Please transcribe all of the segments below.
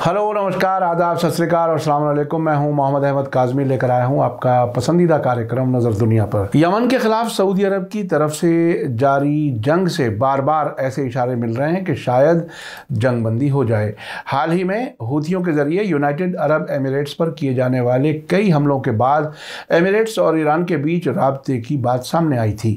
Hello, नमस्कार, आदाब, सत श्री अकाल और अस्सलाम वालेकुम। मैं हूं मोहम्मद अहमद काज़मी, लेकर आया हूं आपका पसंदीदा कार्यक्रम नज़र दुनिया पर। यमन के खिलाफ सऊदी अरब की तरफ से जारी जंग से बार बार ऐसे इशारे मिल रहे हैं कि शायद जंग बंदी हो जाए। हाल ही में हूथियों के जरिए यूनाइटेड अरब एमिरेट्स पर किए जाने वाले कई हमलों के बाद एमिरेट्स और ईरान के बीच राब्ते की बात सामने आई थी।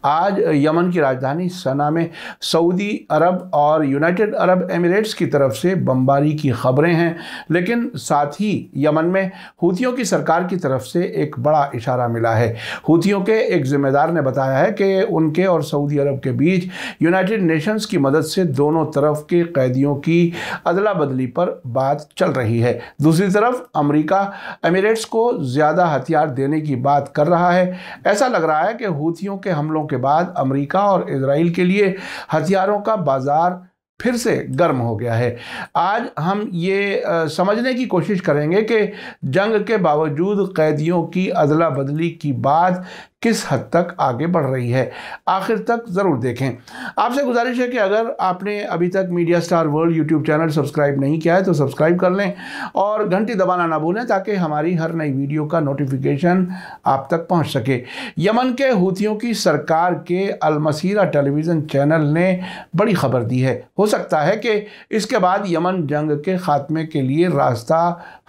आज यमन की राजधानी सना में सऊदी अरब और यूनाइटेड अरब एमिरेट्स की तरफ से बमबारी की खबरें हैं, लेकिन साथ ही यमन में हूथियों की सरकार की तरफ से एक बड़ा इशारा मिला है। हूथियों के एक जिम्मेदार ने बताया है कि उनके और सऊदी अरब के बीच यूनाइटेड नेशंस की मदद से दोनों तरफ के कैदियों की अदला बदली पर बात चल रही है। दूसरी तरफ अमेरिका एमिरेट्स को ज़्यादा हथियार देने की बात कर रहा है। ऐसा लग रहा है कि हूथियों के हमलों के बाद अमेरिका और इजराइल के लिए हथियारों का बाजार फिर से गर्म हो गया है। आज हम ये समझने की कोशिश करेंगे कि जंग के बावजूद कैदियों की अदला बदली की बात किस हद तक आगे बढ़ रही है। आखिर तक ज़रूर देखें। आपसे गुजारिश है कि अगर आपने अभी तक media star world YouTube channel subscribe नहीं किया है तो सब्सक्राइब कर लें और घंटी दबाना ना भूलें ताकि हमारी हर नई वीडियो का नोटिफिकेशन आप तक पहुंच सके। यमन के हूथियों की सरकार के अल मसीरा टेलीविज़न चैनल ने बड़ी खबर दी है। हो सकता है कि इसके बाद यमन जंग के खात्मे के लिए रास्ता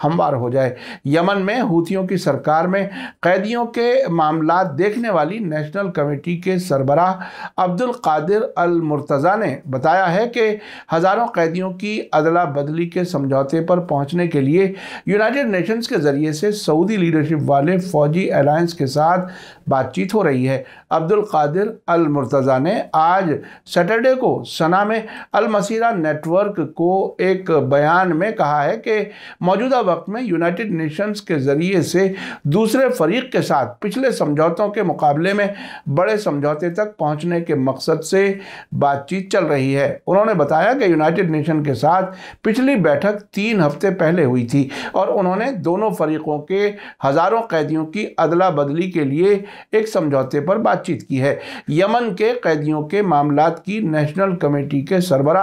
हमवार हो जाए। यमन में हूथियों की सरकार में कैदियों के मामला देखने वाली नेशनल कमेटी के सरबराह अब्दुल कादिर अल मुर्तज़ा ने बताया है कि हज़ारों कैदियों की अदला बदली के समझौते पर पहुंचने के लिए यूनाइटेड नेशंस के ज़रिए से सऊदी लीडरशिप वाले फ़ौजी अलायंस के साथ बातचीत हो रही है। अब्दुल कादिर अल मुर्तज़ा ने आज सैटरडे को सना में अल मसीरा नेटवर्क को एक बयान में कहा है कि मौजूदा वक्त में यूनाइटेड नेशंस के ज़रिए से दूसरे फरीक के साथ पिछले समझौतों के मुकाबले में बड़े समझौते तक पहुंचने के मकसद से बातचीत चल रही है। उन्होंने बताया कि यूनाइटेड नेशन के साथ पिछली बैठक 3 हफ्ते पहले हुई थी और उन्होंने दोनों फरीकों के हज़ारों कैदियों की अदला बदली के लिए एक समझौते पर बातचीत की है। यमन के कैदियों के मामलात की नेशनल कमेटी के सरबराह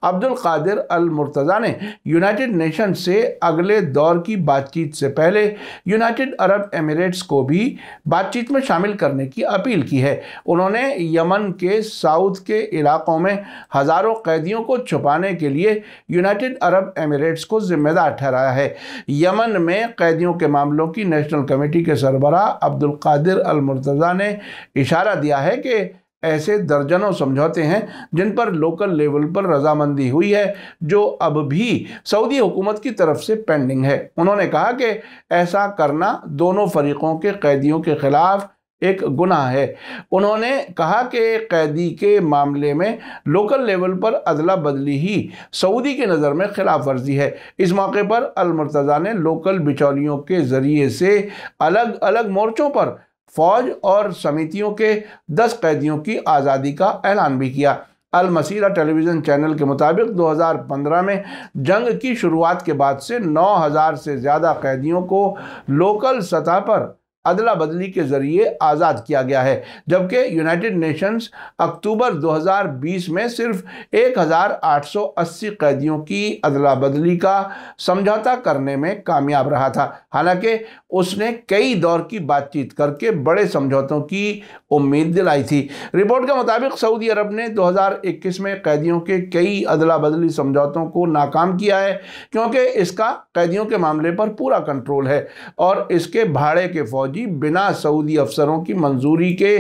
अब्दुल कादिर अल मुर्तज़ा ने यूनाइटेड नेशन से अगले दौर की बातचीत से पहले यूनाइटेड अरब एमिरेट्स को भी बातचीत में शामिल करने की अपील की है। उन्होंने यमन के साउथ के इलाकों में हज़ारों कैदियों को छुपाने के लिए यूनाइटेड अरब एमिरेट्स को जिम्मेदार ठहराया है। यमन में कैदियों के मामलों की नेशनल कमेटी के सरबराह अब्दुल कादिर अल मुर्तज़ा ने इशारा दिया है कि ऐसे दर्जनों समझौते हैं जिन पर लोकल लेवल पर रजामंदी हुई है, जो अब भी सऊदी हुकूमत की तरफ से पेंडिंग है। उन्होंने कहा कि ऐसा करना दोनों फरीकों के कैदियों के खिलाफ एक गुनाह है। उन्होंने कहा कि कैदी के मामले में लोकल लेवल पर अदला बदली ही सऊदी की नज़र में खिलाफ वर्जी है। इस मौके पर अल मुर्तज़ा ने लोकल बिचौलियों के ज़रिए से अलग अलग मोर्चों पर फौज और समितियों के 10 कैदियों की आज़ादी का ऐलान भी किया। अल मसीरा टेलीविज़न चैनल के मुताबिक 2015 में जंग की शुरुआत के बाद से 9,000 से ज़्यादा कैदियों को लोकल सतह पर अदला बदली के ज़रिए आज़ाद किया गया है, जबकि यूनाइटेड नेशंस अक्टूबर 2020 में सिर्फ 1,880 कैदियों की अदला बदली का समझौता करने में कामयाब रहा था। हालांकि उसने कई दौर की बातचीत करके बड़े समझौतों की उम्मीद दिलाई थी। रिपोर्ट के मुताबिक सऊदी अरब ने 2021 में कैदियों के कई अदला बदली समझौतों को नाकाम किया है, क्योंकि इसका कैदियों के मामले पर पूरा कंट्रोल है और इसके भाड़े के फौजी बिना सऊदी अफसरों की मंजूरी के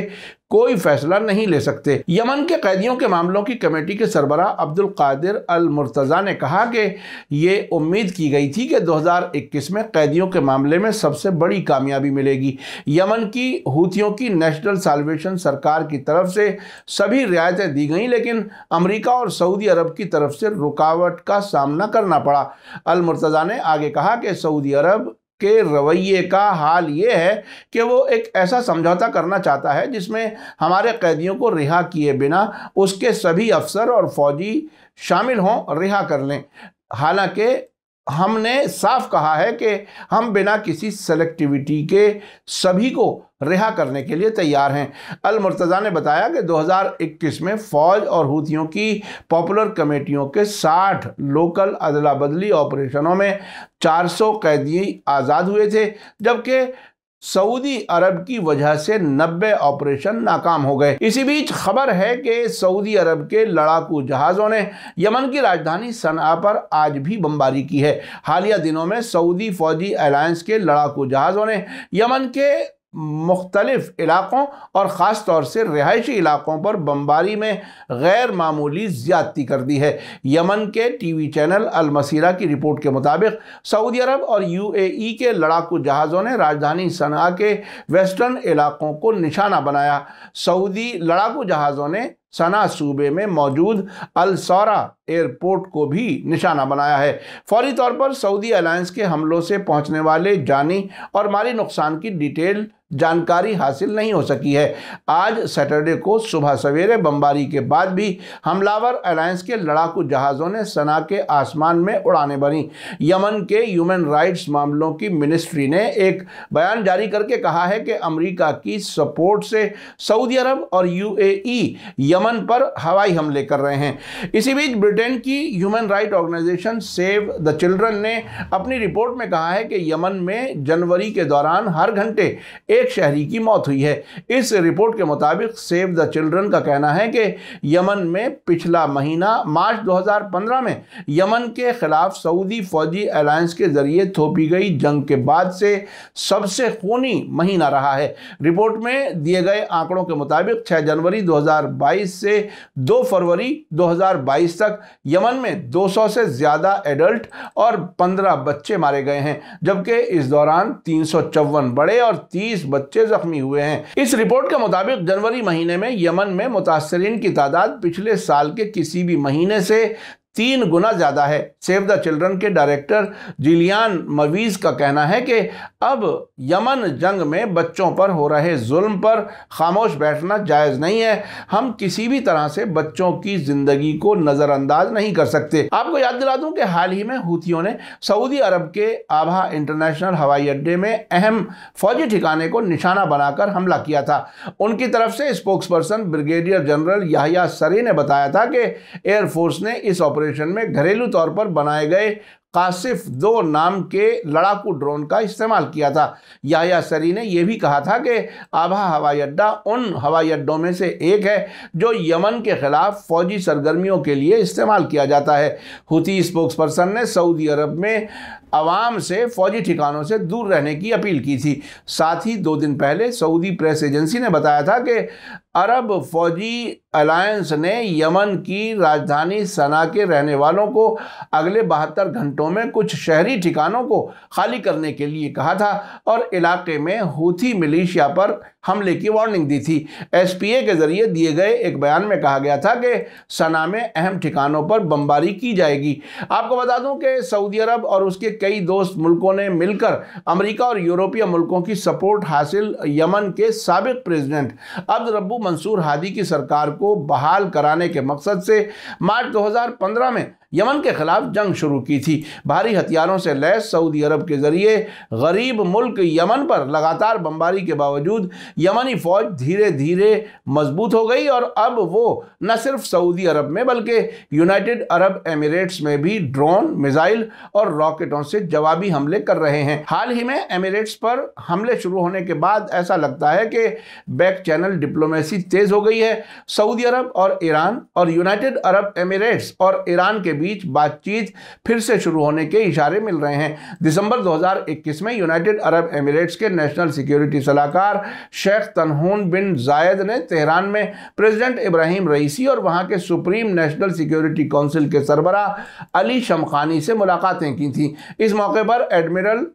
कोई फैसला नहीं ले सकते। यमन के कैदियों के मामलों की कमेटी के सरबराह अब्दुल कादिर अल मुर्तज़ा ने कहा कि ये उम्मीद की गई थी कि 2021 में कैदियों के मामले में सबसे बड़ी कामयाबी मिलेगी। यमन की हूथियों की नेशनल साल्वेशन सरकार की तरफ से सभी रियायतें दी गईं, लेकिन अमेरिका और सऊदी अरब की तरफ से रुकावट का सामना करना पड़ा। अल मुर्तज़ा ने आगे कहा कि सऊदी अरब के रवैये का हाल ये है कि वो एक ऐसा समझौता करना चाहता है जिसमें हमारे कैदियों को रिहा किए बिना उसके सभी अफसर और फौजी शामिल हों, रिहा कर लें। हालांकि हमने साफ कहा है कि हम बिना किसी सेलेक्टिविटी के सभी को रिहा करने के लिए तैयार हैं। अल मुर्तज़ा ने बताया कि 2021 में फ़ौज और हूथियों की पॉपुलर कमेटियों के 60 लोकल अदला बदली ऑपरेशनों में 400 कैदी आज़ाद हुए थे, जबकि सऊदी अरब की वजह से 90 ऑपरेशन नाकाम हो गए। इसी बीच खबर है कि सऊदी अरब के लड़ाकू जहाज़ों ने यमन की राजधानी सनआ पर आज भी बमबारी की है। हालिया दिनों में सऊदी फौजी अलायंस के लड़ाकू जहाज़ों ने यमन के मुख्तलिफ इलाकों और ख़ास तौर से रिहायशी इलाकों पर बमबारी में गैर मामूली ज़्यादती कर दी है। यमन के टीवी चैनल अल मसीरा की रिपोर्ट के मुताबिक सऊदी अरब और यूएई के लड़ाकू जहाज़ों ने राजधानी सनआ के वेस्टर्न इलाकों को निशाना बनाया। सऊदी लड़ाकू जहाज़ों ने सना सूबे में मौजूद अल सौरा एयरपोर्ट को भी निशाना बनाया है। फौरी तौर पर सऊदी अलायंस के हमलों से पहुंचने वाले जानी और माली नुकसान की डिटेल जानकारी हासिल नहीं हो सकी है। आज सैटरडे को सुबह सवेरे बमबारी के बाद भी हमलावर अलायंस के लड़ाकू जहाज़ों ने सना के आसमान में उड़ानें भरी। यमन के ह्यूमन राइट्स मामलों की मिनिस्ट्री ने एक बयान जारी करके कहा है कि अमेरिका की सपोर्ट से सऊदी अरब और यूएई यमन पर हवाई हमले कर रहे हैं। इसी बीच ब्रिटेन की human right organisation save the children ने अपनी रिपोर्ट में कहा है कि यमन में जनवरी के दौरान हर घंटे एक शहरी की मौत हुई है। इस रिपोर्ट के मुताबिक सेव द चिल्ड्रन का कहना है कि यमन में पिछला महीना मार्च 2015 में यमन के खिलाफ सऊदी फौजी अलायंस के जरिए थोपी गई जंग के बाद से सबसे खूनी महीना रहा है। रिपोर्ट में दिए गए आंकड़ों के मुताबिक 6 जनवरी 2022 से 2 फरवरी 2022 तक यमन में 200 से ज्यादा एडल्ट और 15 बच्चे मारे गए हैं, जबकि इस दौरान 354 बड़े और 30 बच्चे जख्मी हुए हैं। इस रिपोर्ट के मुताबिक जनवरी महीने में यमन में मुतासरीन की तादाद पिछले साल के किसी भी महीने से 3 गुना ज़्यादा है। सेव द चिल्ड्रन के डायरेक्टर जिलियान मवीज़ का कहना है कि अब यमन जंग में बच्चों पर हो रहे जुल्म पर खामोश बैठना जायज़ नहीं है। हम किसी भी तरह से बच्चों की ज़िंदगी को नज़रअंदाज नहीं कर सकते। आपको याद दिला दूं कि हाल ही में हूथियों ने सऊदी अरब के आबहा इंटरनेशनल हवाई अड्डे में अहम फौजी ठिकाने को निशाना बनाकर हमला किया था। उनकी तरफ से स्पोक्सपर्सन ब्रिगेडियर जनरल याहिया सरी ने बताया था कि एयरफोर्स ने इस ऑपरेशन में घरेलू तौर पर बनाए गए कासिफ 2 नाम के लड़ाकू ड्रोन का इस्तेमाल किया था। याहिया सरी ने यह भी कहा था कि आबहा हवाई अड्डा उन हवाई अड्डों में से एक है जो यमन के खिलाफ फौजी सरगर्मियों के लिए इस्तेमाल किया जाता है। हूथी स्पोक्सपर्सन ने सऊदी अरब में अवाम से फौजी ठिकानों से दूर रहने की अपील की थी। साथ ही 2 दिन पहले सऊदी प्रेस एजेंसी ने बताया था कि अरब फौजी अलायंस ने यमन की राजधानी सना के रहने वालों को अगले 72 घंटों में कुछ शहरी ठिकानों को खाली करने के लिए कहा था और इलाके में हूथी मिलिशिया पर हमले की वार्निंग दी थी। एसपीए के जरिए दिए गए एक बयान में कहा गया था कि सना में अहम ठिकानों पर बमबारी की जाएगी। आपको बता दूं कि सऊदी अरब और उसके कई दोस्त मुल्कों ने मिलकर अमेरिका और यूरोपीय मुल्कों की सपोर्ट हासिल यमन के साबिक प्रेसिडेंट अब्द रब्बू मंसूर हादी की सरकार को बहाल कराने के मकसद से मार्च 2015 में यमन के खिलाफ जंग शुरू की थी। भारी हथियारों से लैस सऊदी अरब के जरिए गरीब मुल्क यमन पर लगातार बमबारी के बावजूद यमनी फौज धीरे धीरे मजबूत हो गई और अब वो न सिर्फ सऊदी अरब में बल्कि यूनाइटेड अरब एमिरेट्स में भी ड्रोन, मिसाइल और रॉकेटों से जवाबी हमले कर रहे हैं। हाल ही में एमिरेट्स पर हमले शुरू होने के बाद ऐसा लगता है कि बैक चैनल डिप्लोमेसी तेज हो गई है। सऊदी अरब और ईरान और यूनाइटेड अरब एमिरेट्स और ईरान के बीच बातचीत फिर से शुरू होने के इशारे मिल रहे हैं। दिसंबर 2021 में यूनाइटेड अरब एमिरेट्स के नेशनल सिक्योरिटी सलाहकार शेख तनहून बिन जायद ने तेहरान में प्रेसिडेंट इब्राहिम रईसी और वहां के सुप्रीम नेशनल सिक्योरिटी काउंसिल के सरबराह अली शमखानी से मुलाकातें की थी। इस मौके पर एडमिरल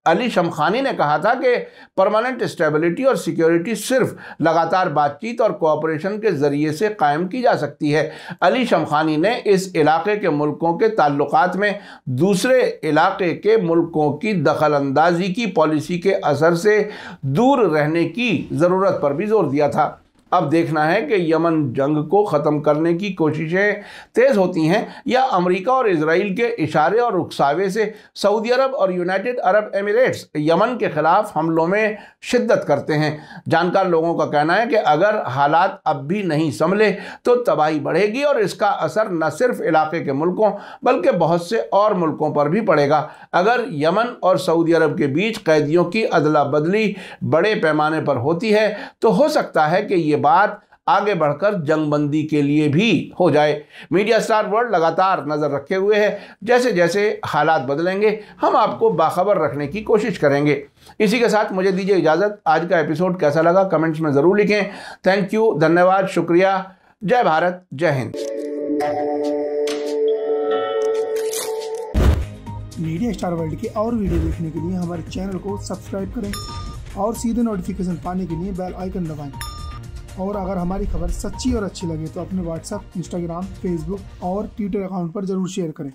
अली शमखानी ने कहा था कि परमानेंट स्टेबिलिटी और सिक्योरिटी सिर्फ लगातार बातचीत और कोऑपरेशन के जरिए से कायम की जा सकती है। अली शमखानी ने इस इलाके के मुल्कों के ताल्लुकात में दूसरे इलाके के मुल्कों की दखल अंदाजी की पॉलिसी के असर से दूर रहने की ज़रूरत पर भी जोर दिया था। अब देखना है कि यमन जंग को ख़त्म करने की कोशिशें तेज़ होती हैं या अमेरिका और इजराइल के इशारे और उकसावे से सऊदी अरब और यूनाइटेड अरब एमिरेट्स यमन के ख़िलाफ़ हमलों में शिद्दत करते हैं। जानकार लोगों का कहना है कि अगर हालात अब भी नहीं संभले तो तबाही बढ़ेगी और इसका असर न सिर्फ इलाके के मुल्कों बल्कि बहुत से और मुल्कों पर भी पड़ेगा। अगर यमन और सऊदी अरब के बीच कैदियों की अदला बदली बड़े पैमाने पर होती है तो हो सकता है कि ये बात आगे बढ़कर जंगबंदी के लिए भी हो जाए। मीडिया स्टार वर्ल्ड लगातार नज़र रखे हुए है। जैसे जैसे हालात बदलेंगे हम आपको बाखबर रखने की कोशिश करेंगे। इसी के साथ मुझे दीजिए इजाज़त। आज का एपिसोड कैसा लगा कमेंट्स में ज़रूर लिखें। थैंक यू, धन्यवाद, शुक्रिया। जय भारत, जय हिंद। मीडिया स्टार वर्ल्ड के और वीडियो देखने के लिए हमारे चैनल को सब्सक्राइब करें और सीधे नोटिफिकेशन पाने के लिए बेल आइकन दबाएं। और अगर हमारी खबर सच्ची और अच्छी लगे तो अपने व्हाट्सएप, इंस्टाग्राम, फेसबुक और ट्विटर अकाउंट पर जरूर शेयर करें।